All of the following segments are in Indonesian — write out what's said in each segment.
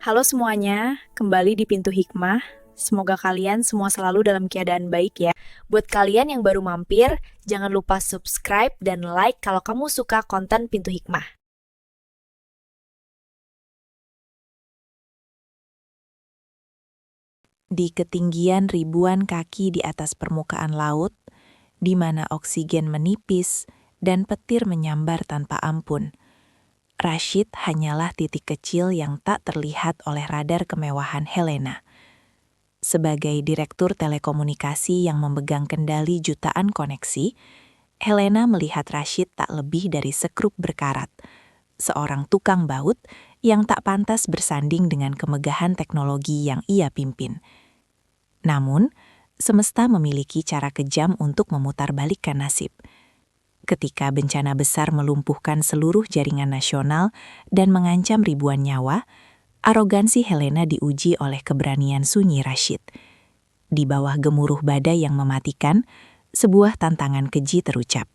Halo semuanya, kembali di Pintu Hikmah. Semoga kalian semua selalu dalam keadaan baik ya. Buat kalian yang baru mampir, jangan lupa subscribe dan like kalau kamu suka konten Pintu Hikmah. Di ketinggian ribuan kaki di atas permukaan laut, di mana oksigen menipis dan petir menyambar tanpa ampun, Rashid hanyalah titik kecil yang tak terlihat oleh radar kemewahan Helena. Sebagai direktur telekomunikasi yang memegang kendali jutaan koneksi, Helena melihat Rashid tak lebih dari sekrup berkarat, seorang tukang baut yang tak pantas bersanding dengan kemegahan teknologi yang ia pimpin. Namun, semesta memiliki cara kejam untuk memutarbalikkan nasib. Ketika bencana besar melumpuhkan seluruh jaringan nasional dan mengancam ribuan nyawa, arogansi Helena diuji oleh keberanian sunyi Rashid. Di bawah gemuruh badai yang mematikan, sebuah tantangan keji terucap,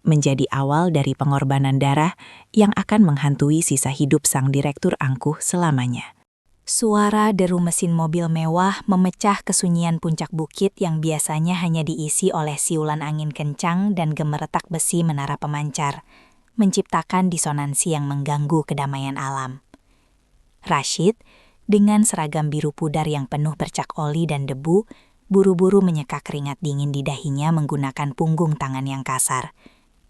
menjadi awal dari pengorbanan darah yang akan menghantui sisa hidup sang direktur angkuh selamanya. Suara deru mesin mobil mewah memecah kesunyian puncak bukit yang biasanya hanya diisi oleh siulan angin kencang dan gemeretak besi menara pemancar, menciptakan disonansi yang mengganggu kedamaian alam. Rashid, dengan seragam biru pudar yang penuh bercak oli dan debu, buru-buru menyeka keringat dingin di dahinya menggunakan punggung tangan yang kasar.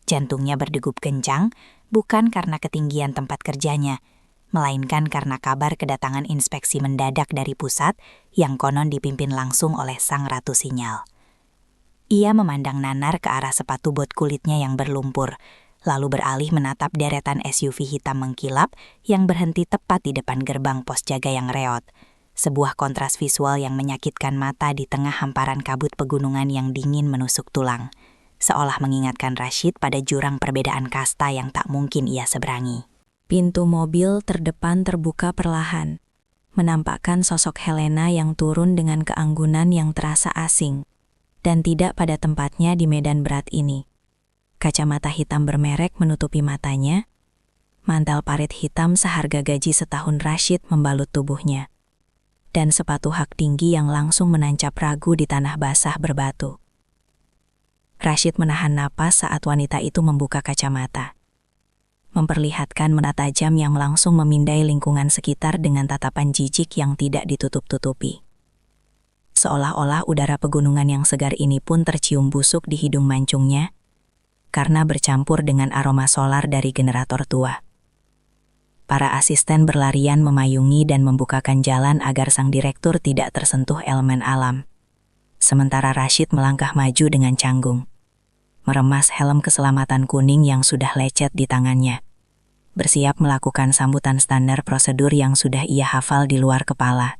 Jantungnya berdegup kencang, bukan karena ketinggian tempat kerjanya, melainkan karena kabar kedatangan inspeksi mendadak dari pusat yang konon dipimpin langsung oleh sang ratu sinyal. Ia memandang nanar ke arah sepatu bot kulitnya yang berlumpur, lalu beralih menatap deretan SUV hitam mengkilap yang berhenti tepat di depan gerbang pos jaga yang reot. Sebuah kontras visual yang menyakitkan mata di tengah hamparan kabut pegunungan yang dingin menusuk tulang, seolah mengingatkan Rashid pada jurang perbedaan kasta yang tak mungkin ia seberangi. Pintu mobil terdepan terbuka perlahan, menampakkan sosok Helena yang turun dengan keanggunan yang terasa asing, dan tidak pada tempatnya di medan berat ini. Kacamata hitam bermerek menutupi matanya, mantel parit hitam seharga gaji setahun Rashid membalut tubuhnya, dan sepatu hak tinggi yang langsung menancap ragu di tanah basah berbatu. Rashid menahan napas saat wanita itu membuka kacamata, memperlihatkan mata tajam yang langsung memindai lingkungan sekitar dengan tatapan jijik yang tidak ditutup-tutupi. Seolah-olah udara pegunungan yang segar ini pun tercium busuk di hidung mancungnya, karena bercampur dengan aroma solar dari generator tua. Para asisten berlarian memayungi dan membukakan jalan agar sang direktur tidak tersentuh elemen alam. Sementara Rashid melangkah maju dengan canggung, meremas helm keselamatan kuning yang sudah lecet di tangannya, bersiap melakukan sambutan standar prosedur yang sudah ia hafal di luar kepala,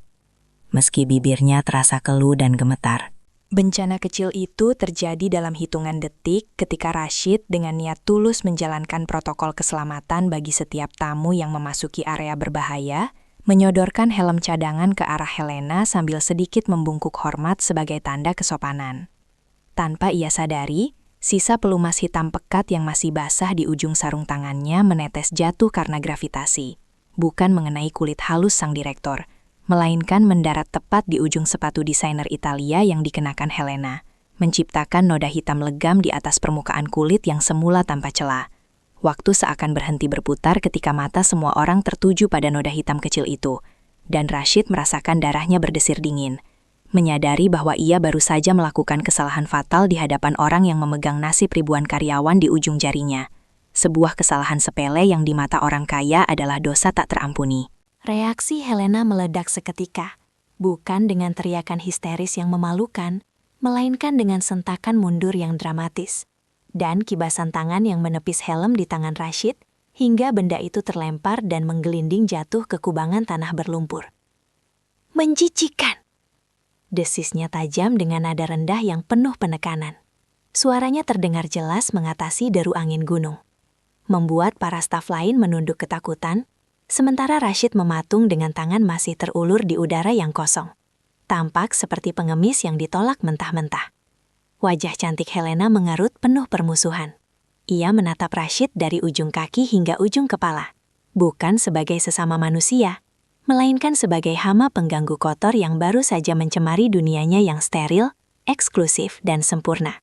meski bibirnya terasa keluh dan gemetar. Bencana kecil itu terjadi dalam hitungan detik ketika Rashid dengan niat tulus menjalankan protokol keselamatan bagi setiap tamu yang memasuki area berbahaya, menyodorkan helm cadangan ke arah Helena sambil sedikit membungkuk hormat sebagai tanda kesopanan. Tanpa ia sadari, sisa pelumas hitam pekat yang masih basah di ujung sarung tangannya menetes jatuh karena gravitasi, bukan mengenai kulit halus sang direktur, melainkan mendarat tepat di ujung sepatu desainer Italia yang dikenakan Helena, menciptakan noda hitam legam di atas permukaan kulit yang semula tanpa celah. Waktu seakan berhenti berputar ketika mata semua orang tertuju pada noda hitam kecil itu, dan Rashid merasakan darahnya berdesir dingin, menyadari bahwa ia baru saja melakukan kesalahan fatal di hadapan orang yang memegang nasib ribuan karyawan di ujung jarinya. Sebuah kesalahan sepele yang di mata orang kaya adalah dosa tak terampuni. Reaksi Helena meledak seketika, bukan dengan teriakan histeris yang memalukan, melainkan dengan sentakan mundur yang dramatis, dan kibasan tangan yang menepis helm di tangan Rashid, hingga benda itu terlempar dan menggelinding jatuh ke kubangan tanah berlumpur. Menjijikan! Desisnya tajam dengan nada rendah yang penuh penekanan. Suaranya terdengar jelas mengatasi deru angin gunung, membuat para staf lain menunduk ketakutan, sementara Rashid mematung dengan tangan masih terulur di udara yang kosong. Tampak seperti pengemis yang ditolak mentah-mentah. Wajah cantik Helena mengarut penuh permusuhan. Ia menatap Rashid dari ujung kaki hingga ujung kepala, bukan sebagai sesama manusia, melainkan sebagai hama pengganggu kotor yang baru saja mencemari dunianya yang steril, eksklusif, dan sempurna.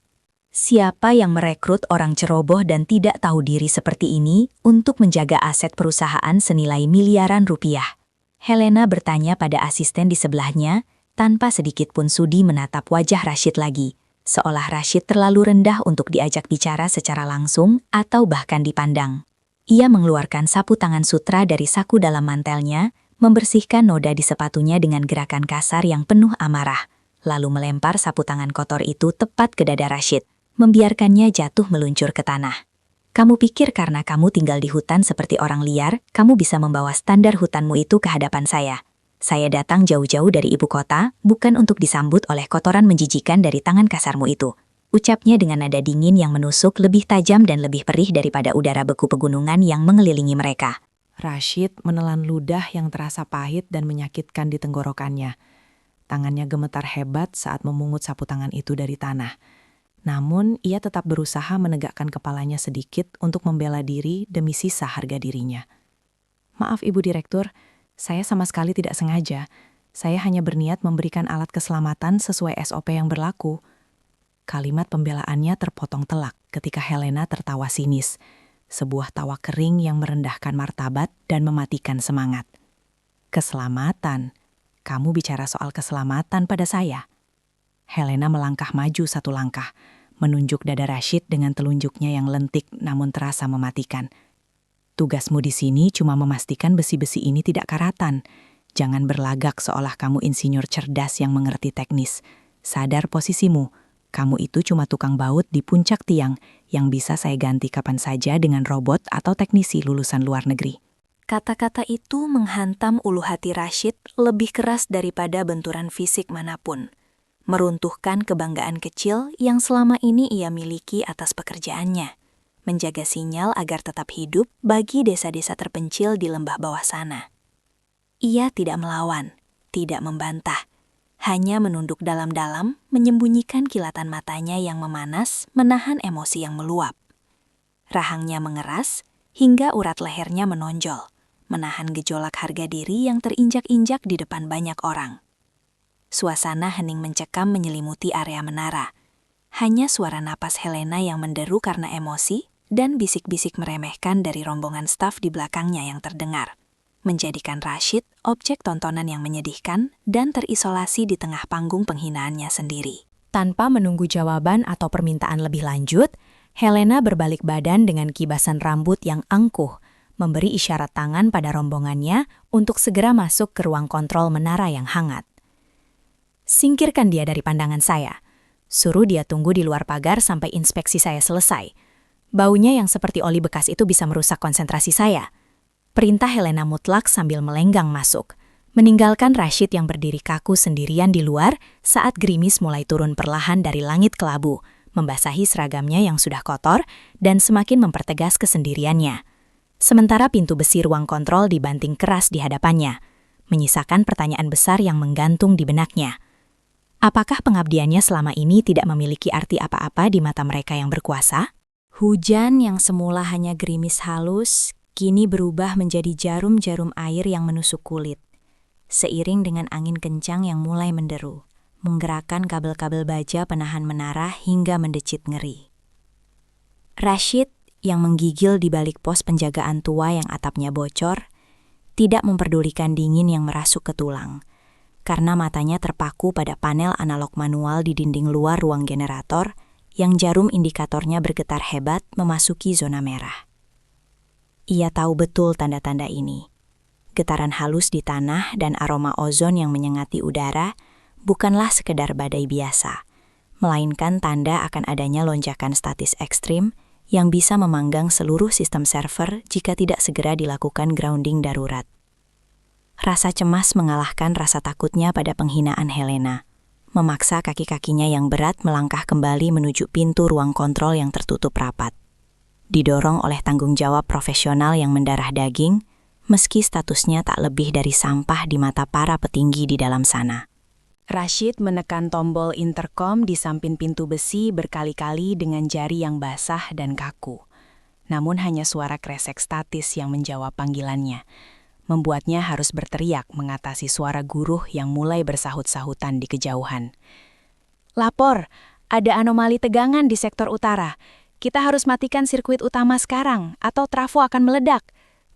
Siapa yang merekrut orang ceroboh dan tidak tahu diri seperti ini untuk menjaga aset perusahaan senilai miliaran rupiah? Helena bertanya pada asisten di sebelahnya, tanpa sedikit pun sudi menatap wajah Rashid lagi, seolah Rashid terlalu rendah untuk diajak bicara secara langsung atau bahkan dipandang. Ia mengeluarkan sapu tangan sutra dari saku dalam mantelnya, membersihkan noda di sepatunya dengan gerakan kasar yang penuh amarah, lalu melempar sapu tangan kotor itu tepat ke dada Rashid, membiarkannya jatuh meluncur ke tanah. Kamu pikir karena kamu tinggal di hutan seperti orang liar, kamu bisa membawa standar hutanmu itu ke hadapan saya? Saya datang jauh-jauh dari ibu kota, bukan untuk disambut oleh kotoran menjijikan dari tangan kasarmu itu. Ucapnya dengan nada dingin yang menusuk lebih tajam dan lebih perih daripada udara beku pegunungan yang mengelilingi mereka. Rashid menelan ludah yang terasa pahit dan menyakitkan di tenggorokannya. Tangannya gemetar hebat saat memungut sapu tangan itu dari tanah. Namun, ia tetap berusaha menegakkan kepalanya sedikit untuk membela diri demi sisa harga dirinya. Maaf Ibu Direktur, saya sama sekali tidak sengaja. Saya hanya berniat memberikan alat keselamatan sesuai SOP yang berlaku. Kalimat pembelaannya terpotong telak ketika Helena tertawa sinis. Sebuah tawa kering yang merendahkan martabat dan mematikan semangat. Keselamatan? Kamu bicara soal keselamatan pada saya? Helena melangkah maju satu langkah, menunjuk dada Rashid dengan telunjuknya yang lentik namun terasa mematikan. Tugasmu di sini cuma memastikan besi-besi ini tidak karatan. Jangan berlagak seolah kamu insinyur cerdas yang mengerti teknis. Sadar posisimu, kamu itu cuma tukang baut di puncak tiang yang bisa saya ganti kapan saja dengan robot atau teknisi lulusan luar negeri. Kata-kata itu menghantam ulu hati Rashid lebih keras daripada benturan fisik manapun. Meruntuhkan kebanggaan kecil yang selama ini ia miliki atas pekerjaannya, menjaga sinyal agar tetap hidup bagi desa-desa terpencil di lembah bawah sana. Ia tidak melawan, tidak membantah, hanya menunduk dalam-dalam, menyembunyikan kilatan matanya yang memanas, menahan emosi yang meluap. Rahangnya mengeras, hingga urat lehernya menonjol, menahan gejolak harga diri yang terinjak-injak di depan banyak orang. Suasana hening mencekam menyelimuti area menara. Hanya suara napas Helena yang menderu karena emosi dan bisik-bisik meremehkan dari rombongan staf di belakangnya yang terdengar, menjadikan Rashid objek tontonan yang menyedihkan dan terisolasi di tengah panggung penghinaannya sendiri. Tanpa menunggu jawaban atau permintaan lebih lanjut, Helena berbalik badan dengan kibasan rambut yang angkuh, memberi isyarat tangan pada rombongannya untuk segera masuk ke ruang kontrol menara yang hangat. Singkirkan dia dari pandangan saya. Suruh dia tunggu di luar pagar sampai inspeksi saya selesai. Baunya yang seperti oli bekas itu bisa merusak konsentrasi saya. Perintah Helena mutlak sambil melenggang masuk, meninggalkan Rashid yang berdiri kaku sendirian di luar saat gerimis mulai turun perlahan dari langit kelabu, membasahi seragamnya yang sudah kotor dan semakin mempertegas kesendiriannya. Sementara pintu besi ruang kontrol dibanting keras di hadapannya, menyisakan pertanyaan besar yang menggantung di benaknya. Apakah pengabdiannya selama ini tidak memiliki arti apa-apa di mata mereka yang berkuasa? Hujan yang semula hanya gerimis halus, kini berubah menjadi jarum-jarum air yang menusuk kulit. Seiring dengan angin kencang yang mulai menderu, menggerakkan kabel-kabel baja penahan menara hingga mendecit ngeri. Rashid, yang menggigil di balik pos penjagaan tua yang atapnya bocor, tidak memperdulikan dingin yang merasuk ke tulang, karena matanya terpaku pada panel analog manual di dinding luar ruang generator yang jarum indikatornya bergetar hebat memasuki zona merah. Ia tahu betul tanda-tanda ini. Getaran halus di tanah dan aroma ozon yang menyengati udara bukanlah sekedar badai biasa, melainkan tanda akan adanya lonjakan statis ekstrim yang bisa memanggang seluruh sistem server jika tidak segera dilakukan grounding darurat. Rasa cemas mengalahkan rasa takutnya pada penghinaan Helena, memaksa kaki-kakinya yang berat melangkah kembali menuju pintu ruang kontrol yang tertutup rapat. Didorong oleh tanggung jawab profesional yang mendarah daging, meski statusnya tak lebih dari sampah di mata para petinggi di dalam sana. Rashid menekan tombol intercom di samping pintu besi berkali-kali dengan jari yang basah dan kaku. Namun hanya suara kresek statis yang menjawab panggilannya. membuatnya harus berteriak mengatasi suara guruh yang mulai bersahut-sahutan di kejauhan. "Lapor, ada anomali tegangan di sektor utara. Kita harus matikan sirkuit utama sekarang, atau trafo akan meledak,"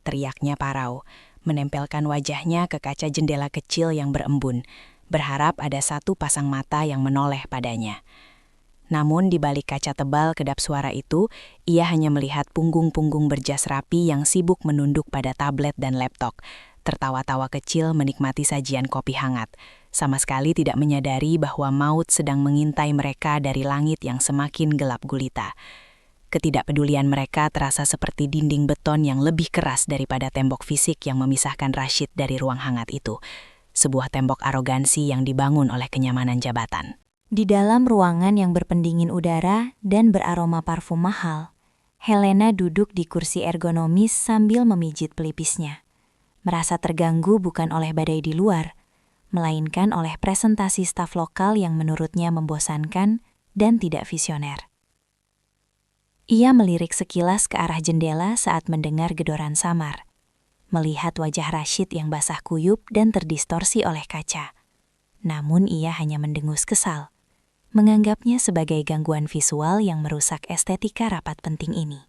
teriaknya Parau, menempelkan wajahnya ke kaca jendela kecil yang berembun, berharap ada satu pasang mata yang menoleh padanya. Namun di balik kaca tebal kedap suara itu, ia hanya melihat punggung-punggung berjas rapi yang sibuk menunduk pada tablet dan laptop, tertawa-tawa kecil menikmati sajian kopi hangat, sama sekali tidak menyadari bahwa maut sedang mengintai mereka dari langit yang semakin gelap gulita. Ketidakpedulian mereka terasa seperti dinding beton yang lebih keras daripada tembok fisik yang memisahkan Rashid dari ruang hangat itu, sebuah tembok arogansi yang dibangun oleh kenyamanan jabatan. Di dalam ruangan yang berpendingin udara dan beraroma parfum mahal, Helena duduk di kursi ergonomis sambil memijit pelipisnya. Merasa terganggu bukan oleh badai di luar, melainkan oleh presentasi staf lokal yang menurutnya membosankan dan tidak visioner. Ia melirik sekilas ke arah jendela saat mendengar gedoran samar, melihat wajah Rashid yang basah kuyup dan terdistorsi oleh kaca. Namun ia hanya mendengus kesal, menganggapnya sebagai gangguan visual yang merusak estetika rapat penting ini.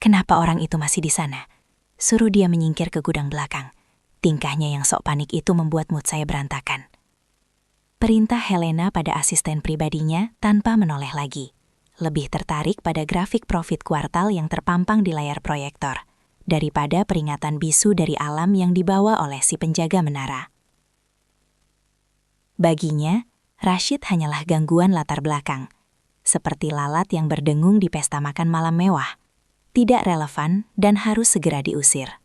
"Kenapa orang itu masih di sana? Suruh dia menyingkir ke gudang belakang. Tingkahnya yang sok panik itu membuat mood saya berantakan." Perintah Helena pada asisten pribadinya tanpa menoleh lagi. Lebih tertarik pada grafik profit kuartal yang terpampang di layar proyektor, daripada peringatan bisu dari alam yang dibawa oleh si penjaga menara. Baginya, Rashid hanyalah gangguan latar belakang, seperti lalat yang berdengung di pesta makan malam mewah, tidak relevan dan harus segera diusir.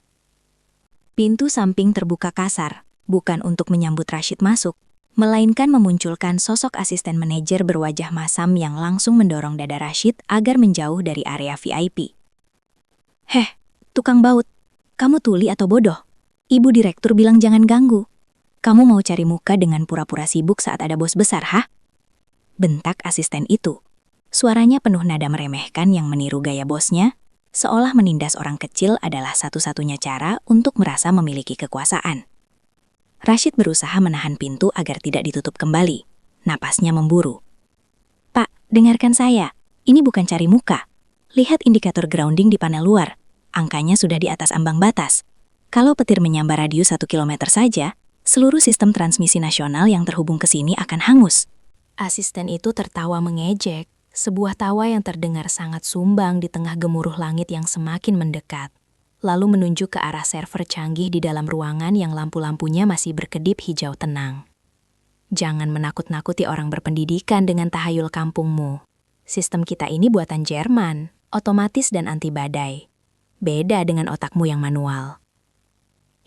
Pintu samping terbuka kasar, bukan untuk menyambut Rashid masuk, melainkan memunculkan sosok asisten manajer berwajah masam yang langsung mendorong dada Rashid agar menjauh dari area VIP. "Heh, tukang baut, kamu tuli atau bodoh? Ibu direktur bilang jangan ganggu. Kamu mau cari muka dengan pura-pura sibuk saat ada bos besar, hah?" Bentak asisten itu. Suaranya penuh nada meremehkan yang meniru gaya bosnya, seolah menindas orang kecil adalah satu-satunya cara untuk merasa memiliki kekuasaan. Rashid berusaha menahan pintu agar tidak ditutup kembali. Napasnya memburu. "Pak, dengarkan saya. Ini bukan cari muka. Lihat indikator grounding di panel luar. Angkanya sudah di atas ambang batas. Kalau petir menyambar radius 1 kilometer saja, seluruh sistem transmisi nasional yang terhubung ke sini akan hangus." Asisten itu tertawa mengejek, sebuah tawa yang terdengar sangat sumbang di tengah gemuruh langit yang semakin mendekat, lalu menunjuk ke arah server canggih di dalam ruangan yang lampu-lampunya masih berkedip hijau tenang. "Jangan menakut-nakuti orang berpendidikan dengan tahayul kampungmu. Sistem kita ini buatan Jerman, otomatis dan anti badai. Beda dengan otakmu yang manual."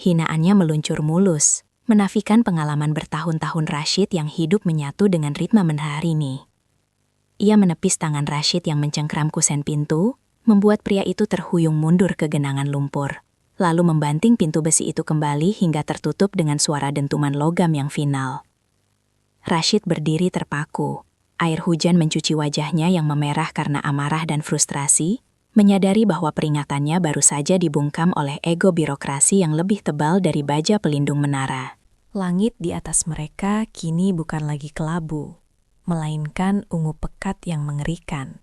Hinaannya meluncur mulus, menafikan pengalaman bertahun-tahun Rashid yang hidup menyatu dengan ritme menari ini. Ia menepis tangan Rashid yang mencengkram kusen pintu, membuat pria itu terhuyung mundur ke genangan lumpur, lalu membanting pintu besi itu kembali hingga tertutup dengan suara dentuman logam yang final. Rashid berdiri terpaku, air hujan mencuci wajahnya yang memerah karena amarah dan frustrasi, menyadari bahwa peringatannya baru saja dibungkam oleh ego birokrasi yang lebih tebal dari baja pelindung menara. Langit di atas mereka kini bukan lagi kelabu, melainkan ungu pekat yang mengerikan.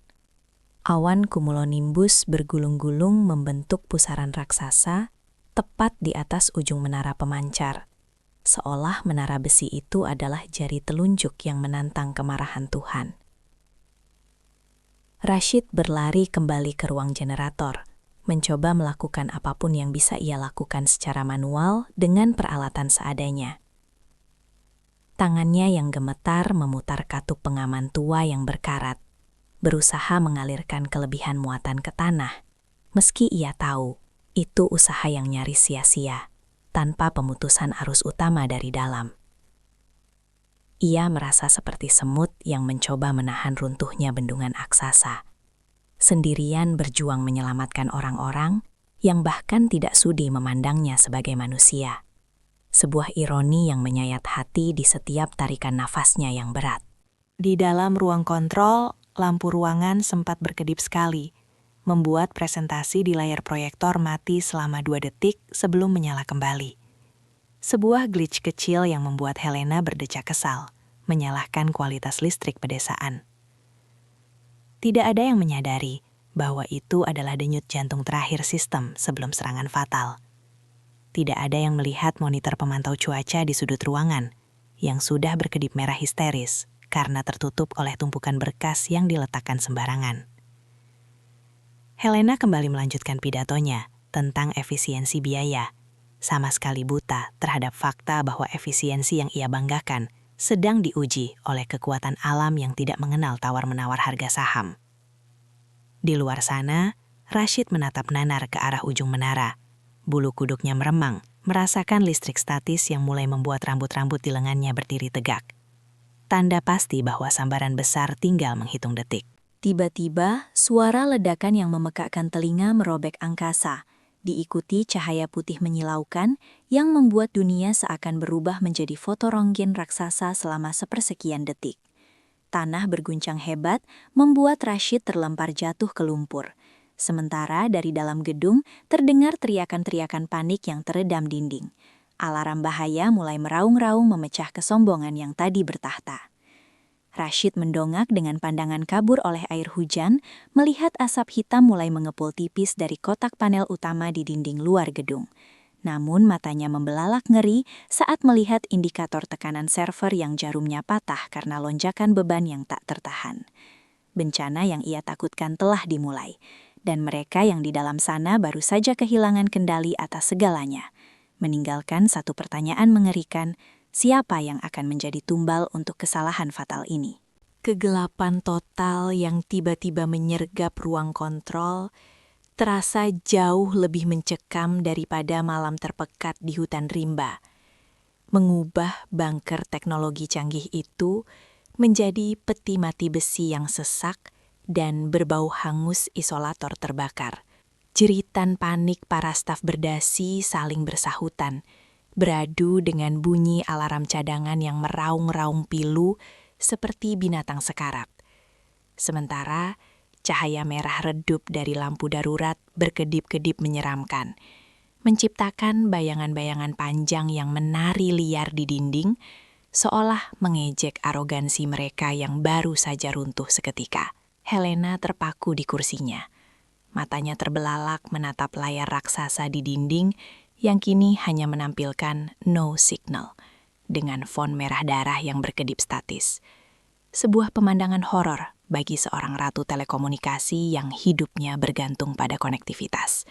Awan cumulonimbus bergulung-gulung membentuk pusaran raksasa tepat di atas ujung menara pemancar, seolah menara besi itu adalah jari telunjuk yang menantang kemarahan Tuhan. Rashid berlari kembali ke ruang generator, mencoba melakukan apapun yang bisa ia lakukan secara manual dengan peralatan seadanya. Tangannya yang gemetar memutar katup pengaman tua yang berkarat, berusaha mengalirkan kelebihan muatan ke tanah, meski ia tahu itu usaha yang nyaris sia-sia, tanpa pemutusan arus utama dari dalam. Ia merasa seperti semut yang mencoba menahan runtuhnya bendungan aksasa, sendirian berjuang menyelamatkan orang-orang yang bahkan tidak sudi memandangnya sebagai manusia. Sebuah ironi yang menyayat hati di setiap tarikan nafasnya yang berat. Di dalam ruang kontrol, lampu ruangan sempat berkedip sekali, membuat presentasi di layar proyektor mati selama 2 detik sebelum menyala kembali. Sebuah glitch kecil yang membuat Helena berdecak kesal, menyalahkan kualitas listrik pedesaan. Tidak ada yang menyadari bahwa itu adalah denyut jantung terakhir sistem sebelum serangan fatal. Tidak ada yang melihat monitor pemantau cuaca di sudut ruangan yang sudah berkedip merah histeris karena tertutup oleh tumpukan berkas yang diletakkan sembarangan. Helena kembali melanjutkan pidatonya tentang efisiensi biaya, sama sekali buta terhadap fakta bahwa efisiensi yang ia banggakan sedang diuji oleh kekuatan alam yang tidak mengenal tawar-menawar harga saham. Di luar sana, Rashid menatap nanar ke arah ujung menara. Bulu kuduknya meremang, merasakan listrik statis yang mulai membuat rambut-rambut di lengannya berdiri tegak. Tanda pasti bahwa sambaran besar tinggal menghitung detik. Tiba-tiba, suara ledakan yang memekakkan telinga merobek angkasa, diikuti cahaya putih menyilaukan yang membuat dunia seakan berubah menjadi fotoronggen raksasa selama sepersekian detik. Tanah berguncang hebat membuat Rashid terlempar jatuh ke lumpur. Sementara dari dalam gedung terdengar teriakan-teriakan panik yang teredam dinding. Alarm bahaya mulai meraung-raung memecah kesombongan yang tadi bertahta. Rashid mendongak dengan pandangan kabur oleh air hujan, melihat asap hitam mulai mengepul tipis dari kotak panel utama di dinding luar gedung. Namun matanya membelalak ngeri saat melihat indikator tekanan server yang jarumnya patah karena lonjakan beban yang tak tertahan. Bencana yang ia takutkan telah dimulai, dan mereka yang di dalam sana baru saja kehilangan kendali atas segalanya, meninggalkan satu pertanyaan mengerikan: siapa yang akan menjadi tumbal untuk kesalahan fatal ini? Kegelapan total yang tiba-tiba menyergap ruang kontrol terasa jauh lebih mencekam daripada malam terpekat di hutan rimba. Mengubah bunker teknologi canggih itu menjadi peti mati besi yang sesak dan berbau hangus isolator terbakar. Jeritan panik para staf berdasi saling bersahutan, beradu dengan bunyi alarm cadangan yang meraung-raung pilu seperti binatang sekarat. Sementara cahaya merah redup dari lampu darurat berkedip-kedip menyeramkan, menciptakan bayangan-bayangan panjang yang menari liar di dinding, seolah mengejek arogansi mereka yang baru saja runtuh seketika. Helena terpaku di kursinya. Matanya terbelalak menatap layar raksasa di dinding yang kini hanya menampilkan no signal dengan font merah darah yang berkedip statis. Sebuah pemandangan horor bagi seorang ratu telekomunikasi yang hidupnya bergantung pada konektivitas.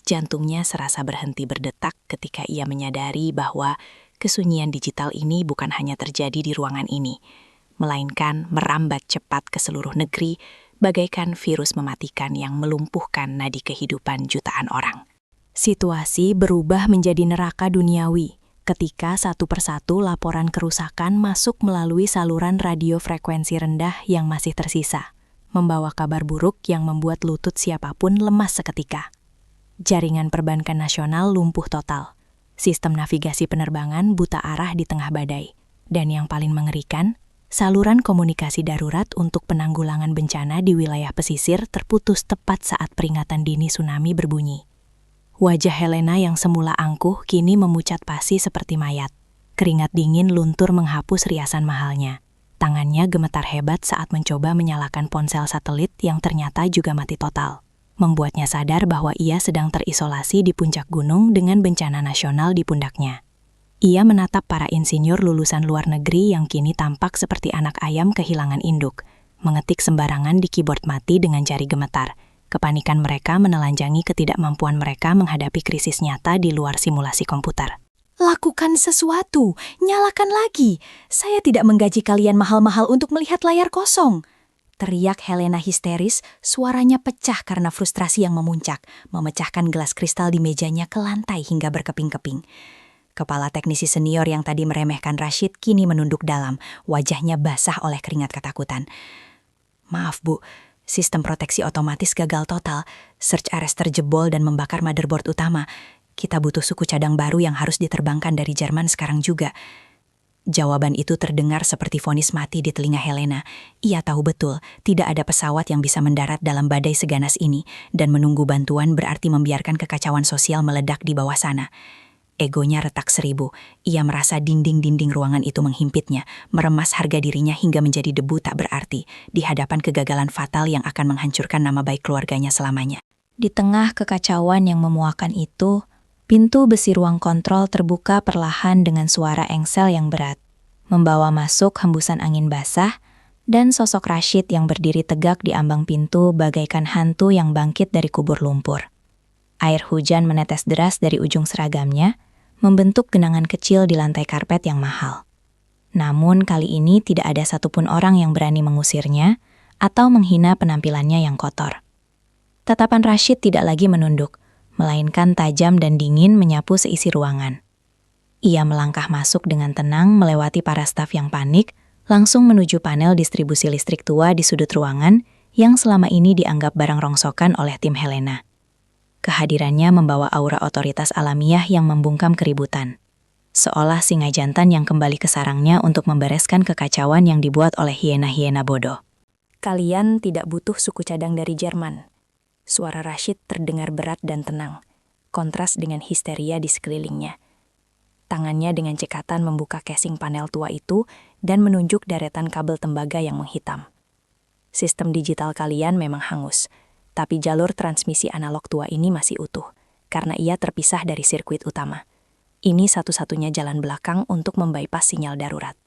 Jantungnya serasa berhenti berdetak ketika ia menyadari bahwa kesunyian digital ini bukan hanya terjadi di ruangan ini, melainkan merambat cepat ke seluruh negeri bagaikan virus mematikan yang melumpuhkan nadi kehidupan jutaan orang. Situasi berubah menjadi neraka duniawi ketika satu persatu laporan kerusakan masuk melalui saluran radio frekuensi rendah yang masih tersisa, membawa kabar buruk yang membuat lutut siapapun lemas seketika. Jaringan perbankan nasional lumpuh total, sistem navigasi penerbangan buta arah di tengah badai, dan yang paling mengerikan, saluran komunikasi darurat untuk penanggulangan bencana di wilayah pesisir terputus tepat saat peringatan dini tsunami berbunyi. Wajah Helena yang semula angkuh kini memucat pasi seperti mayat. Keringat dingin luntur menghapus riasan mahalnya. Tangannya gemetar hebat saat mencoba menyalakan ponsel satelit yang ternyata juga mati total. Membuatnya sadar bahwa ia sedang terisolasi di puncak gunung dengan bencana nasional di pundaknya. Ia menatap para insinyur lulusan luar negeri yang kini tampak seperti anak ayam kehilangan induk, mengetik sembarangan di keyboard mati dengan jari gemetar. Kepanikan mereka menelanjangi ketidakmampuan mereka menghadapi krisis nyata di luar simulasi komputer. Lakukan sesuatu, nyalakan lagi. Saya tidak menggaji kalian mahal-mahal untuk melihat layar kosong. Teriak Helena histeris, suaranya pecah karena frustrasi yang memuncak, memecahkan gelas kristal di mejanya ke lantai hingga berkeping-keping. Kepala teknisi senior yang tadi meremehkan Rashid kini menunduk dalam, wajahnya basah oleh keringat ketakutan. Maaf Bu, sistem proteksi otomatis gagal total, search arrester jebol dan membakar motherboard utama. Kita butuh suku cadang baru yang harus diterbangkan dari Jerman sekarang juga. Jawaban itu terdengar seperti vonis mati di telinga Helena. Ia tahu betul, tidak ada pesawat yang bisa mendarat dalam badai seganas ini, dan menunggu bantuan berarti membiarkan kekacauan sosial meledak di bawah sana. Egonya retak 1000. Ia merasa dinding-dinding ruangan itu menghimpitnya, meremas harga dirinya hingga menjadi debu tak berarti di hadapan kegagalan fatal yang akan menghancurkan nama baik keluarganya selamanya. Di tengah kekacauan yang memuakan itu, pintu besi ruang kontrol terbuka perlahan dengan suara engsel yang berat, membawa masuk hembusan angin basah dan sosok Rashid yang berdiri tegak di ambang pintu bagaikan hantu yang bangkit dari kubur lumpur. Air hujan menetes deras dari ujung seragamnya, membentuk genangan kecil di lantai karpet yang mahal. Namun kali ini tidak ada satupun orang yang berani mengusirnya atau menghina penampilannya yang kotor. Tatapan Rashid tidak lagi menunduk, melainkan tajam dan dingin menyapu seisi ruangan. Ia melangkah masuk dengan tenang melewati para staf yang panik, langsung menuju panel distribusi listrik tua di sudut ruangan yang selama ini dianggap barang rongsokan oleh tim Helena. Kehadirannya membawa aura otoritas alamiah yang membungkam keributan. Seolah singa jantan yang kembali ke sarangnya untuk membereskan kekacauan yang dibuat oleh hiena-hiena bodoh. Kalian tidak butuh suku cadang dari Jerman. Suara Rashid terdengar berat dan tenang, kontras dengan histeria di sekelilingnya. Tangannya dengan cekatan membuka casing panel tua itu dan menunjuk deretan kabel tembaga yang menghitam. Sistem digital kalian memang hangus, tapi jalur transmisi analog tua ini masih utuh, karena ia terpisah dari sirkuit utama. Ini satu-satunya jalan belakang untuk membypass sinyal darurat.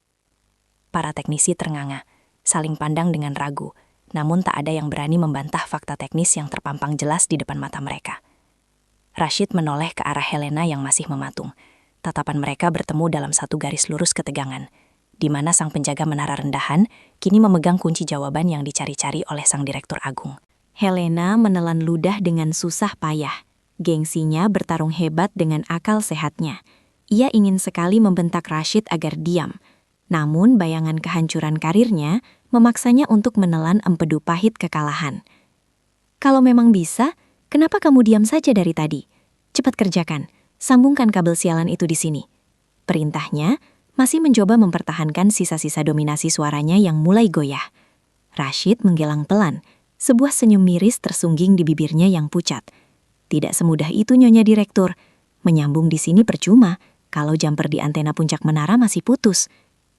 Para teknisi ternganga, saling pandang dengan ragu, namun tak ada yang berani membantah fakta teknis yang terpampang jelas di depan mata mereka. Rashid menoleh ke arah Helena yang masih mematung. Tatapan mereka bertemu dalam satu garis lurus ketegangan, di mana sang penjaga menara rendahan kini memegang kunci jawaban yang dicari-cari oleh sang direktur agung. Helena menelan ludah dengan susah payah. Gengsinya bertarung hebat dengan akal sehatnya. Ia ingin sekali membentak Rashid agar diam, namun bayangan kehancuran karirnya memaksanya untuk menelan empedu pahit kekalahan. Kalau memang bisa, kenapa kamu diam saja dari tadi? Cepat kerjakan, sambungkan kabel sialan itu di sini. Perintahnya masih mencoba mempertahankan sisa-sisa dominasi suaranya yang mulai goyah. Rashid menggelang pelan, sebuah senyum miris tersungging di bibirnya yang pucat. Tidak semudah itu, Nyonya Direktur. Menyambung di sini percuma, kalau jumper di antena puncak menara masih putus.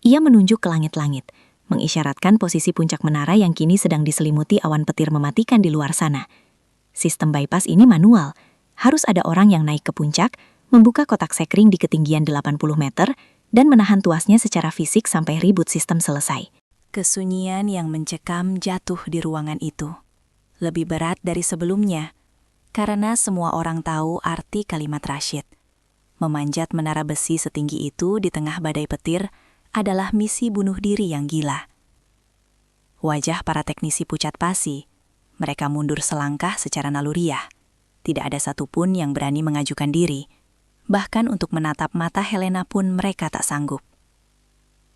Ia menunjuk ke langit-langit, mengisyaratkan posisi puncak menara yang kini sedang diselimuti awan petir mematikan di luar sana. Sistem bypass ini manual. Harus ada orang yang naik ke puncak, membuka kotak sekring di ketinggian 80 meter, dan menahan tuasnya secara fisik sampai ribut sistem selesai. Kesunyian yang mencekam jatuh di ruangan itu. Lebih berat dari sebelumnya, karena semua orang tahu arti kalimat Rashid. Memanjat menara besi setinggi itu di tengah badai petir adalah misi bunuh diri yang gila. Wajah para teknisi pucat pasi, mereka mundur selangkah secara naluriah. Tidak ada satupun yang berani mengajukan diri. Bahkan untuk menatap mata Helena pun mereka tak sanggup.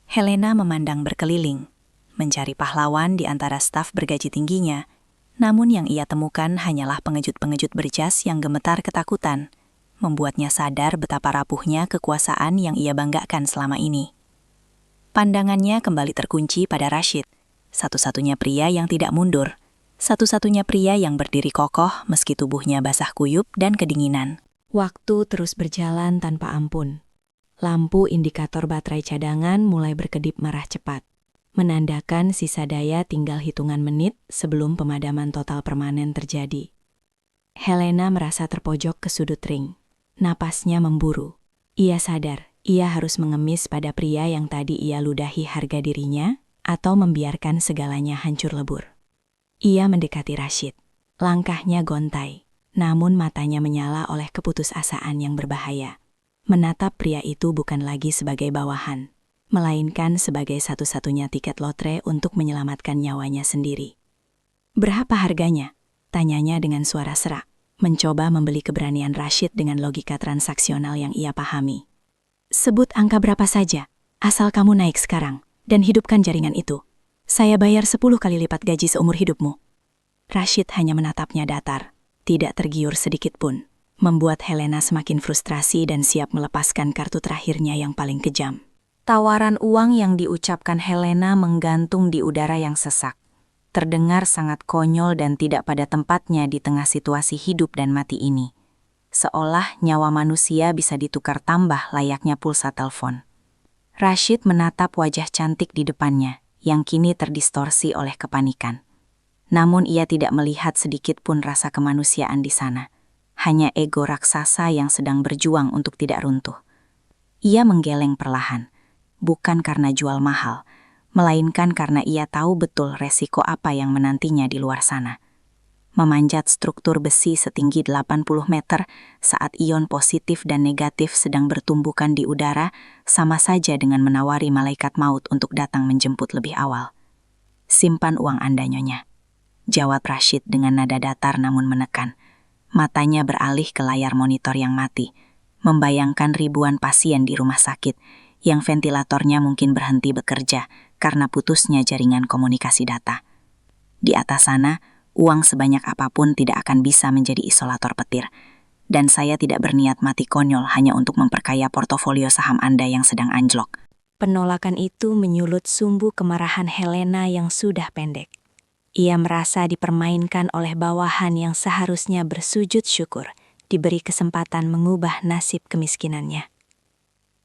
Helena memandang berkeliling, mencari pahlawan di antara staf bergaji tingginya, namun yang ia temukan hanyalah pengejut-pengejut berjas yang gemetar ketakutan, membuatnya sadar betapa rapuhnya kekuasaan yang ia banggakan selama ini. Pandangannya kembali terkunci pada Rashid, satu-satunya pria yang tidak mundur, satu-satunya pria yang berdiri kokoh meski tubuhnya basah kuyup dan kedinginan. Waktu terus berjalan tanpa ampun. Lampu indikator baterai cadangan mulai berkedip merah cepat, menandakan sisa daya tinggal hitungan menit sebelum pemadaman total permanen terjadi. Helena merasa terpojok ke sudut ring. Napasnya memburu. Ia sadar, ia harus mengemis pada pria yang tadi ia ludahi harga dirinya atau membiarkan segalanya hancur lebur. Ia mendekati Rashid. Langkahnya gontai, namun matanya menyala oleh keputusasaan yang berbahaya. Menatap pria itu bukan lagi sebagai bawahan, melainkan sebagai satu-satunya tiket lotre untuk menyelamatkan nyawanya sendiri. "Berapa harganya?" tanyanya dengan suara serak, mencoba membeli keberanian Rashid dengan logika transaksional yang ia pahami. "Sebut angka berapa saja, asal kamu naik sekarang dan hidupkan jaringan itu. Saya bayar 10 kali lipat gaji seumur hidupmu." Rashid hanya menatapnya datar, tidak tergiur sedikit pun, membuat Helena semakin frustrasi dan siap melepaskan kartu terakhirnya yang paling kejam. Tawaran uang yang diucapkan Helena menggantung di udara yang sesak. Terdengar sangat konyol dan tidak pada tempatnya di tengah situasi hidup dan mati ini. Seolah nyawa manusia bisa ditukar tambah layaknya pulsa telepon. Rashid menatap wajah cantik di depannya, yang kini terdistorsi oleh kepanikan. Namun ia tidak melihat sedikit pun rasa kemanusiaan di sana. Hanya ego raksasa yang sedang berjuang untuk tidak runtuh. Ia menggeleng perlahan. Bukan karena jual mahal, melainkan karena ia tahu betul resiko apa yang menantinya di luar sana. Memanjat struktur besi setinggi 80 meter saat ion positif dan negatif sedang bertumbukan di udara, sama saja dengan menawari malaikat maut untuk datang menjemput lebih awal. "Simpan uang Anda, Nyonya," jawab Rashid dengan nada datar namun menekan. Matanya beralih ke layar monitor yang mati, membayangkan ribuan pasien di rumah sakit yang ventilatornya mungkin berhenti bekerja karena putusnya jaringan komunikasi data. Di atas sana, uang sebanyak apapun tidak akan bisa menjadi isolator petir. Dan saya tidak berniat mati konyol hanya untuk memperkaya portofolio saham Anda yang sedang anjlok. Penolakan itu menyulut sumbu kemarahan Helena yang sudah pendek. Ia merasa dipermainkan oleh bawahan yang seharusnya bersujud syukur, diberi kesempatan mengubah nasib kemiskinannya.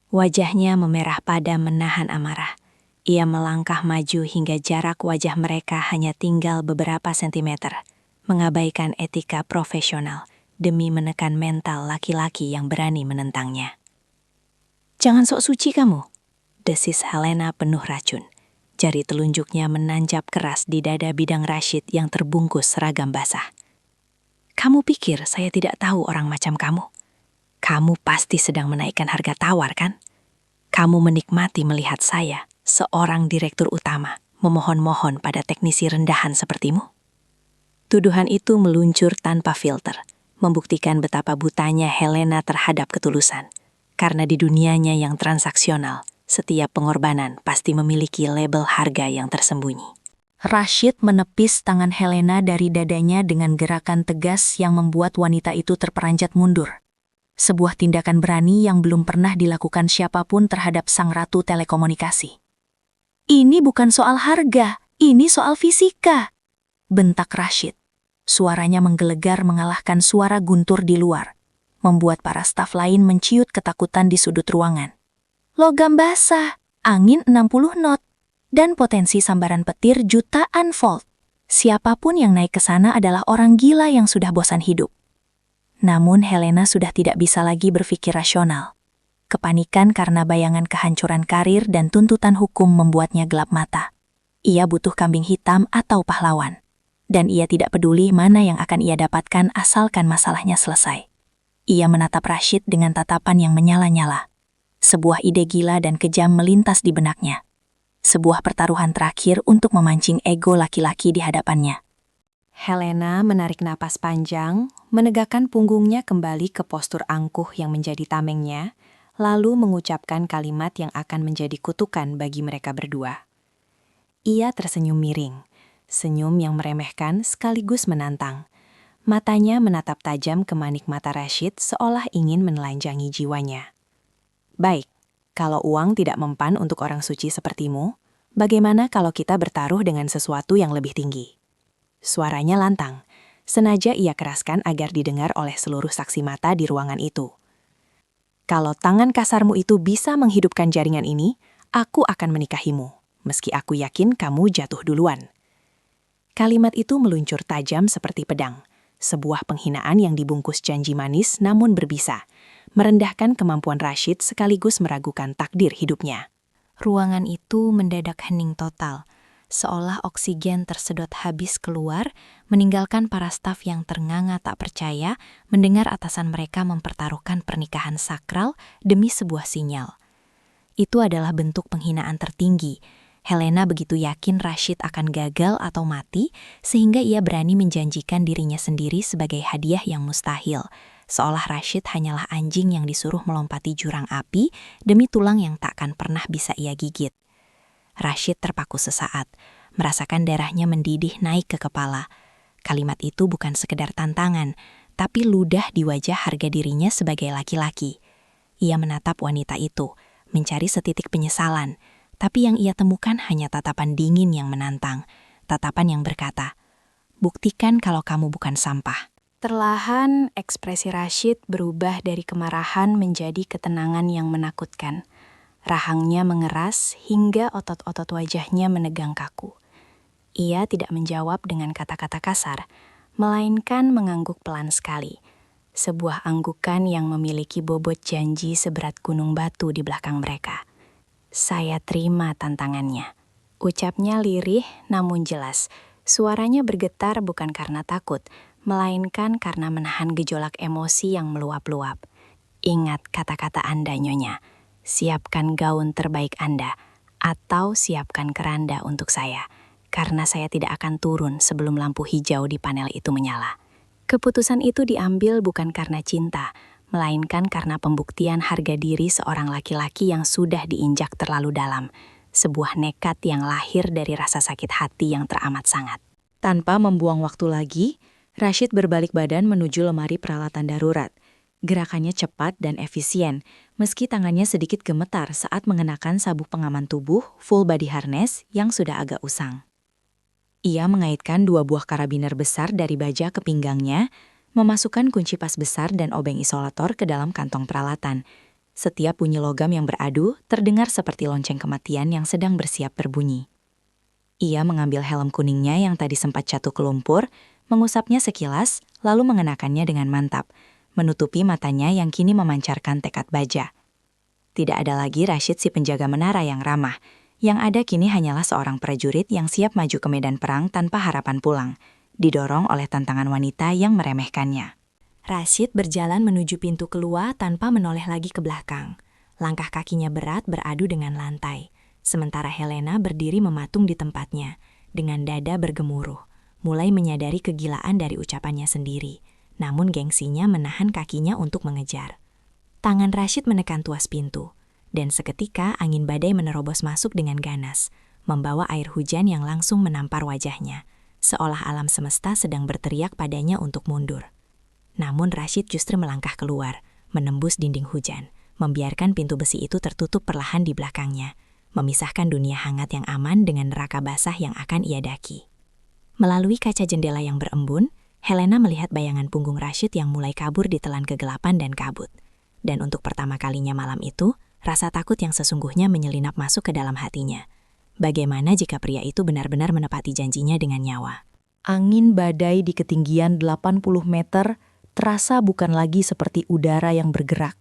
Wajahnya memerah padam menahan amarah. Ia melangkah maju hingga jarak wajah mereka hanya tinggal beberapa sentimeter, mengabaikan etika profesional demi menekan mental laki-laki yang berani menentangnya. "Jangan sok suci kamu," desis Helena penuh racun. Jari telunjuknya menanjap keras di dada bidang Rashid yang terbungkus seragam basah. "Kamu pikir saya tidak tahu orang macam kamu? Kamu pasti sedang menaikkan harga tawar, kan? Kamu menikmati melihat saya, seorang direktur utama, memohon-mohon pada teknisi rendahan sepertimu?" Tuduhan itu meluncur tanpa filter, membuktikan betapa butanya Helena terhadap ketulusan. Karena di dunianya yang transaksional, setiap pengorbanan pasti memiliki label harga yang tersembunyi. Rashid menepis tangan Helena dari dadanya dengan gerakan tegas yang membuat wanita itu terperanjat mundur. Sebuah tindakan berani yang belum pernah dilakukan siapapun terhadap sang ratu telekomunikasi. "Ini bukan soal harga, ini soal fisika," bentak Rashid. Suaranya menggelegar mengalahkan suara guntur di luar, membuat para staf lain menciut ketakutan di sudut ruangan. Logam basah, angin 60 knot, dan potensi sambaran petir jutaan volt. Siapapun yang naik ke sana adalah orang gila yang sudah bosan hidup. Namun Helena sudah tidak bisa lagi berpikir rasional. Kepanikan karena bayangan kehancuran karir dan tuntutan hukum membuatnya gelap mata. Ia butuh kambing hitam atau pahlawan. Dan ia tidak peduli mana yang akan ia dapatkan asalkan masalahnya selesai. Ia menatap Rashid dengan tatapan yang menyala-nyala. Sebuah ide gila dan kejam melintas di benaknya. Sebuah pertaruhan terakhir untuk memancing ego laki-laki di hadapannya. Helena menarik napas panjang, menegakkan punggungnya kembali ke postur angkuh yang menjadi tamengnya, lalu mengucapkan kalimat yang akan menjadi kutukan bagi mereka berdua. Ia tersenyum miring, senyum yang meremehkan sekaligus menantang. Matanya menatap tajam ke manik mata Rashid seolah ingin menelanjangi jiwanya. "Baik, kalau uang tidak mempan untuk orang suci sepertimu, bagaimana kalau kita bertaruh dengan sesuatu yang lebih tinggi?" Suaranya lantang, senaja ia keraskan agar didengar oleh seluruh saksi mata di ruangan itu. "Kalau tangan kasarmu itu bisa menghidupkan jaringan ini, aku akan menikahimu, meski aku yakin kamu jatuh duluan." Kalimat itu meluncur tajam seperti pedang, sebuah penghinaan yang dibungkus janji manis namun berbisa, merendahkan kemampuan Rashid sekaligus meragukan takdir hidupnya. Ruangan itu mendadak hening total, seolah oksigen tersedot habis keluar, meninggalkan para staf yang ternganga tak percaya mendengar atasan mereka mempertaruhkan pernikahan sakral demi sebuah sinyal. Itu adalah bentuk penghinaan tertinggi. Helena begitu yakin Rashid akan gagal atau mati, sehingga ia berani menjanjikan dirinya sendiri sebagai hadiah yang mustahil, seolah Rashid hanyalah anjing yang disuruh melompati jurang api demi tulang yang takkan pernah bisa ia gigit. Rashid terpaku sesaat, merasakan darahnya mendidih naik ke kepala. Kalimat itu bukan sekedar tantangan, tapi ludah di wajah harga dirinya sebagai laki-laki. Ia menatap wanita itu, mencari setitik penyesalan, tapi yang ia temukan hanya tatapan dingin yang menantang, tatapan yang berkata, "Buktikan kalau kamu bukan sampah." Perlahan, ekspresi Rashid berubah dari kemarahan menjadi ketenangan yang menakutkan. Rahangnya mengeras hingga otot-otot wajahnya menegang kaku. Ia tidak menjawab dengan kata-kata kasar, melainkan mengangguk pelan sekali. Sebuah anggukan yang memiliki bobot janji seberat gunung batu di belakang mereka. "Saya terima tantangannya," ucapnya lirih namun jelas. Suaranya bergetar bukan karena takut, melainkan karena menahan gejolak emosi yang meluap-luap. "Ingat kata-kata Anda, Nyonya. Siapkan gaun terbaik Anda, atau siapkan keranda untuk saya, karena saya tidak akan turun sebelum lampu hijau di panel itu menyala." Keputusan itu diambil bukan karena cinta, melainkan karena pembuktian harga diri seorang laki-laki yang sudah diinjak terlalu dalam. Sebuah nekat yang lahir dari rasa sakit hati yang teramat sangat. Tanpa membuang waktu lagi, Rashid berbalik badan menuju lemari peralatan darurat. Gerakannya cepat dan efisien, meski tangannya sedikit gemetar saat mengenakan sabuk pengaman tubuh full body harness yang sudah agak usang. Ia mengaitkan 2 buah karabiner besar dari baja ke pinggangnya, memasukkan kunci pas besar dan obeng isolator ke dalam kantong peralatan. Setiap bunyi logam yang beradu terdengar seperti lonceng kematian yang sedang bersiap berbunyi. Ia mengambil helm kuningnya yang tadi sempat jatuh ke lumpur, mengusapnya sekilas, lalu mengenakannya dengan mantap, menutupi matanya yang kini memancarkan tekad baja. Tidak ada lagi Rashid si penjaga menara yang ramah. Yang ada kini hanyalah seorang prajurit yang siap maju ke medan perang tanpa harapan pulang, didorong oleh tantangan wanita yang meremehkannya. Rashid berjalan menuju pintu keluar tanpa menoleh lagi ke belakang. Langkah kakinya berat beradu dengan lantai. Sementara Helena berdiri mematung di tempatnya, dengan dada bergemuruh, mulai menyadari kegilaan dari ucapannya sendiri. Namun gengsinya menahan kakinya untuk mengejar. Tangan Rashid menekan tuas pintu, dan seketika angin badai menerobos masuk dengan ganas, membawa air hujan yang langsung menampar wajahnya, seolah alam semesta sedang berteriak padanya untuk mundur. Namun Rashid justru melangkah keluar, menembus dinding hujan, membiarkan pintu besi itu tertutup perlahan di belakangnya, memisahkan dunia hangat yang aman dengan neraka basah yang akan ia daki. Melalui kaca jendela yang berembun, Helena melihat bayangan punggung Rashid yang mulai kabur ditelan kegelapan dan kabut. Dan untuk pertama kalinya malam itu, rasa takut yang sesungguhnya menyelinap masuk ke dalam hatinya. Bagaimana jika pria itu benar-benar menepati janjinya dengan nyawa? Angin badai di ketinggian 80 meter terasa bukan lagi seperti udara yang bergerak,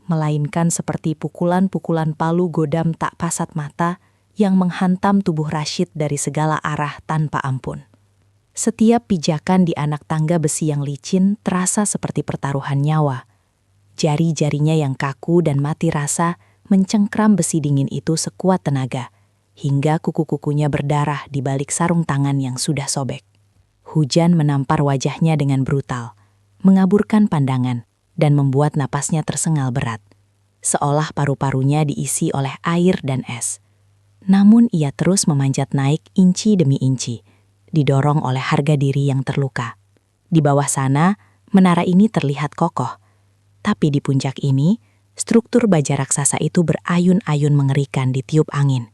melainkan seperti pukulan-pukulan palu godam tak pasat mata yang menghantam tubuh Rashid dari segala arah tanpa ampun. Setiap pijakan di anak tangga besi yang licin terasa seperti pertaruhan nyawa. Jari-jarinya yang kaku dan mati rasa mencengkram besi dingin itu sekuat tenaga, hingga kuku-kukunya berdarah di balik sarung tangan yang sudah sobek. Hujan menampar wajahnya dengan brutal, mengaburkan pandangan, dan membuat napasnya tersengal berat, seolah paru-parunya diisi oleh air dan es. Namun ia terus memanjat naik inci demi inci, didorong oleh harga diri yang terluka. Di bawah sana, menara ini terlihat kokoh, tapi di puncak ini, struktur baja raksasa itu berayun-ayun mengerikan di tiup angin,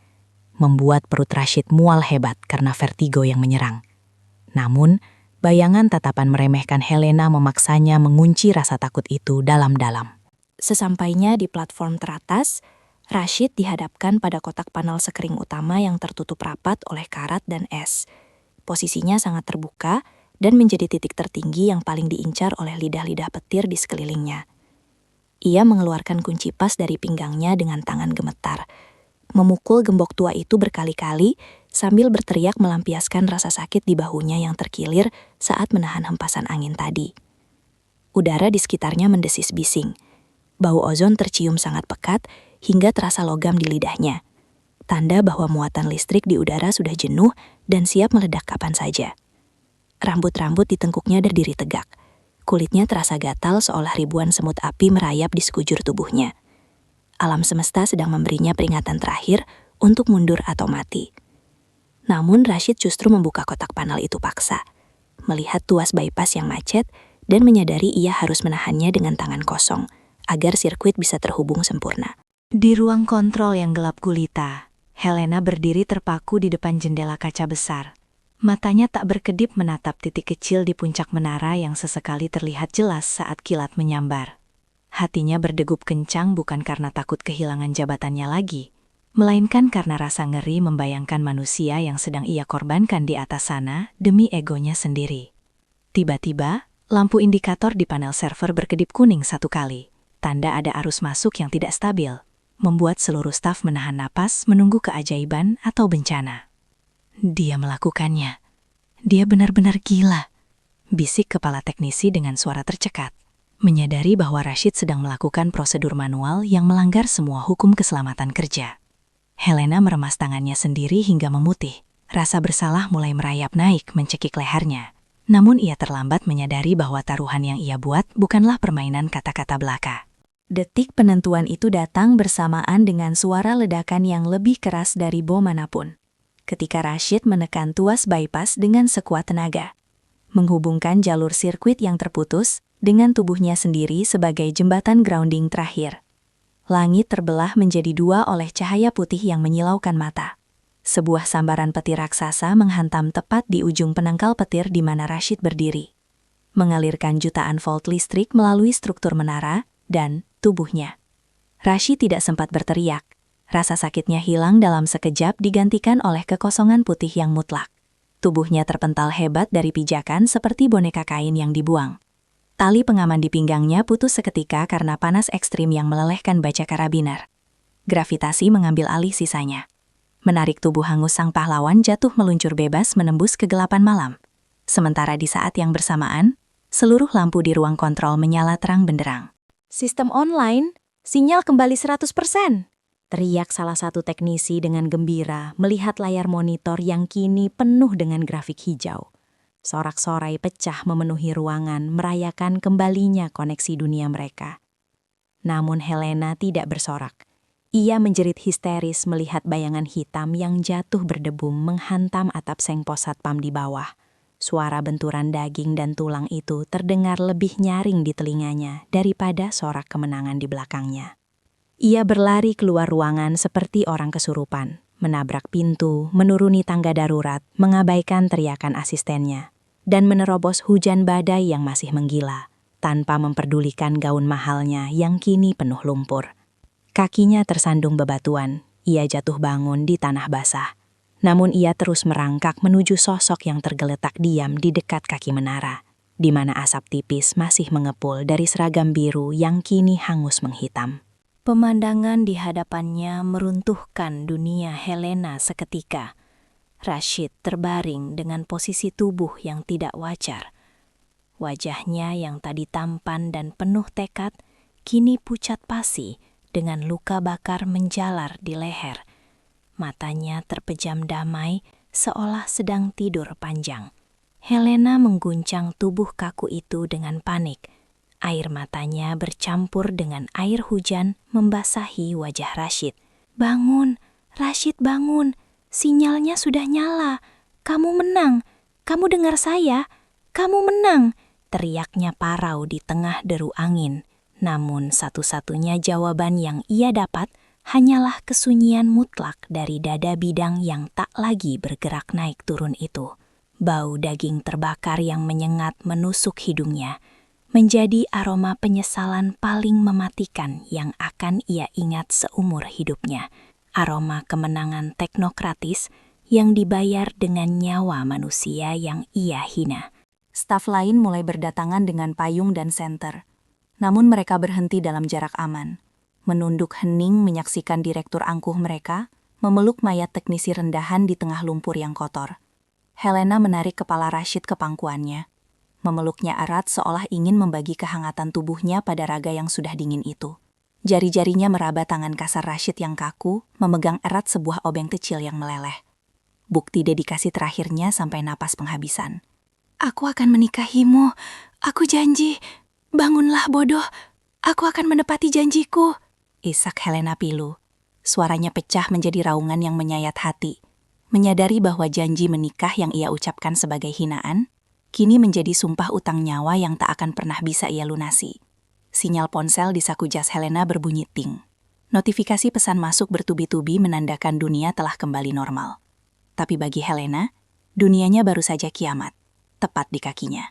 membuat perut Rashid mual hebat karena vertigo yang menyerang. Namun, bayangan tatapan meremehkan Helena memaksanya mengunci rasa takut itu dalam-dalam. Sesampainya di platform teratas, Rashid dihadapkan pada kotak panel sekering utama yang tertutup rapat oleh karat dan es. Posisinya sangat terbuka dan menjadi titik tertinggi yang paling diincar oleh lidah-lidah petir di sekelilingnya. Ia mengeluarkan kunci pas dari pinggangnya dengan tangan gemetar, memukul gembok tua itu berkali-kali sambil berteriak melampiaskan rasa sakit di bahunya yang terkilir saat menahan hempasan angin tadi. Udara di sekitarnya mendesis bising. Bau ozon tercium sangat pekat hingga terasa logam di lidahnya. Tanda bahwa muatan listrik di udara sudah jenuh dan siap meledak kapan saja. Rambut-rambut di tengkuknya berdiri tegak. Kulitnya terasa gatal seolah ribuan semut api merayap di sekujur tubuhnya. Alam semesta sedang memberinya peringatan terakhir untuk mundur atau mati. Namun Rashid justru membuka kotak panel itu paksa, melihat tuas bypass yang macet dan menyadari ia harus menahannya dengan tangan kosong agar sirkuit bisa terhubung sempurna. Di ruang kontrol yang gelap gulita, Helena berdiri terpaku di depan jendela kaca besar. Matanya tak berkedip menatap titik kecil di puncak menara yang sesekali terlihat jelas saat kilat menyambar. Hatinya berdegup kencang bukan karena takut kehilangan jabatannya lagi, melainkan karena rasa ngeri membayangkan manusia yang sedang ia korbankan di atas sana demi egonya sendiri. Tiba-tiba, lampu indikator di panel server berkedip kuning satu kali, tanda ada arus masuk yang tidak stabil, membuat seluruh staf menahan napas menunggu keajaiban atau bencana. Dia melakukannya. Dia benar-benar gila, bisik kepala teknisi dengan suara tercekat, menyadari bahwa Rashid sedang melakukan prosedur manual yang melanggar semua hukum keselamatan kerja. Helena meremas tangannya sendiri hingga memutih. Rasa bersalah mulai merayap naik mencekik lehernya. Namun ia terlambat menyadari bahwa taruhan yang ia buat bukanlah permainan kata-kata belaka. Detik penentuan itu datang bersamaan dengan suara ledakan yang lebih keras dari bom manapun. Ketika Rashid menekan tuas bypass dengan sekuat tenaga, menghubungkan jalur sirkuit yang terputus dengan tubuhnya sendiri sebagai jembatan grounding terakhir. Langit terbelah menjadi dua oleh cahaya putih yang menyilaukan mata. Sebuah sambaran petir raksasa menghantam tepat di ujung penangkal petir di mana Rashid berdiri, mengalirkan jutaan volt listrik melalui struktur menara dan tubuhnya. Rashid tidak sempat berteriak. Rasa sakitnya hilang dalam sekejap digantikan oleh kekosongan putih yang mutlak. Tubuhnya terpental hebat dari pijakan seperti boneka kain yang dibuang. Tali pengaman di pinggangnya putus seketika karena panas ekstrim yang melelehkan baja karabiner. Gravitasi mengambil alih sisanya, menarik tubuh hangus sang pahlawan jatuh meluncur bebas menembus kegelapan malam. Sementara di saat yang bersamaan, seluruh lampu di ruang kontrol menyala terang benderang. Sistem online, sinyal kembali 100%. Teriak salah satu teknisi dengan gembira melihat layar monitor yang kini penuh dengan grafik hijau. Sorak-sorai pecah memenuhi ruangan merayakan kembalinya koneksi dunia mereka. Namun Helena tidak bersorak. Ia menjerit histeris melihat bayangan hitam yang jatuh berdebum menghantam atap seng pos satpam di bawah. Suara benturan daging dan tulang itu terdengar lebih nyaring di telinganya daripada sorak kemenangan di belakangnya. Ia berlari keluar ruangan seperti orang kesurupan, menabrak pintu, menuruni tangga darurat, mengabaikan teriakan asistennya, dan menerobos hujan badai yang masih menggila, tanpa memperdulikan gaun mahalnya yang kini penuh lumpur. Kakinya tersandung bebatuan, ia jatuh bangun di tanah basah. Namun ia terus merangkak menuju sosok yang tergeletak diam di dekat kaki menara, di mana asap tipis masih mengepul dari seragam biru yang kini hangus menghitam. Pemandangan di hadapannya meruntuhkan dunia Helena seketika. Rashid terbaring dengan posisi tubuh yang tidak wajar. Wajahnya yang tadi tampan dan penuh tekad, kini pucat pasi dengan luka bakar menjalar di leher. Matanya terpejam damai seolah sedang tidur panjang. Helena mengguncang tubuh kaku itu dengan panik. Air matanya bercampur dengan air hujan membasahi wajah Rashid. "Bangun, Rashid bangun. Sinyalnya sudah nyala. Kamu menang. Kamu dengar saya? Kamu menang," teriaknya parau di tengah deru angin. Namun satu-satunya jawaban yang ia dapat hanyalah kesunyian mutlak dari dada bidang yang tak lagi bergerak naik turun itu. Bau daging terbakar yang menyengat menusuk hidungnya, menjadi aroma penyesalan paling mematikan yang akan ia ingat seumur hidupnya. Aroma kemenangan teknokratis yang dibayar dengan nyawa manusia yang ia hina. Staf lain mulai berdatangan dengan payung dan senter. Namun mereka berhenti dalam jarak aman. Menunduk hening menyaksikan direktur angkuh mereka memeluk mayat teknisi rendahan di tengah lumpur yang kotor. Helena menarik kepala Rashid ke pangkuannya, memeluknya erat seolah ingin membagi kehangatan tubuhnya pada raga yang sudah dingin itu. Jari-jarinya meraba tangan kasar Rashid yang kaku, memegang erat sebuah obeng kecil yang meleleh. Bukti dedikasi terakhirnya sampai napas penghabisan. "Aku akan menikahimu. Aku janji. Bangunlah bodoh. Aku akan menepati janjiku," isak Helena pilu. Suaranya pecah menjadi raungan yang menyayat hati. Menyadari bahwa janji menikah yang ia ucapkan sebagai hinaan, kini menjadi sumpah utang nyawa yang tak akan pernah bisa ia lunasi. Sinyal ponsel di saku jas Helena berbunyi ting. Notifikasi pesan masuk bertubi-tubi menandakan dunia telah kembali normal. Tapi bagi Helena, dunianya baru saja kiamat, tepat di kakinya.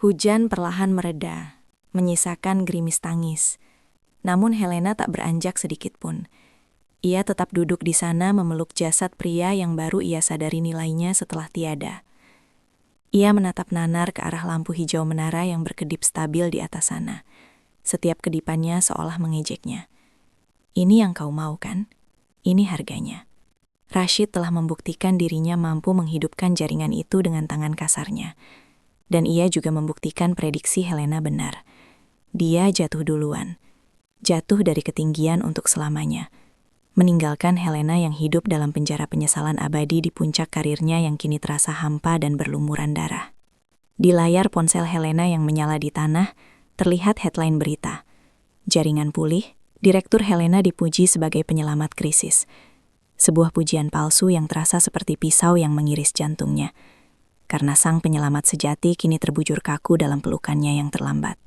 Hujan perlahan mereda, menyisakan gerimis tangis. Namun Helena tak beranjak sedikit pun. Ia tetap duduk di sana memeluk jasad pria yang baru ia sadari nilainya setelah tiada. Ia menatap nanar ke arah lampu hijau menara yang berkedip stabil di atas sana. Setiap kedipannya seolah mengejeknya. Ini yang kau mau kan? Ini harganya. Rashid telah membuktikan dirinya mampu menghidupkan jaringan itu dengan tangan kasarnya. Dan ia juga membuktikan prediksi Helena benar. Dia jatuh duluan. Jatuh dari ketinggian untuk selamanya. Meninggalkan Helena yang hidup dalam penjara penyesalan abadi di puncak karirnya yang kini terasa hampa dan berlumuran darah. Di layar ponsel Helena yang menyala di tanah, terlihat headline berita. Jaringan pulih, Direktur Helena dipuji sebagai penyelamat krisis. Sebuah pujian palsu yang terasa seperti pisau yang mengiris jantungnya. Karena sang penyelamat sejati kini terbujur kaku dalam pelukannya yang terlambat.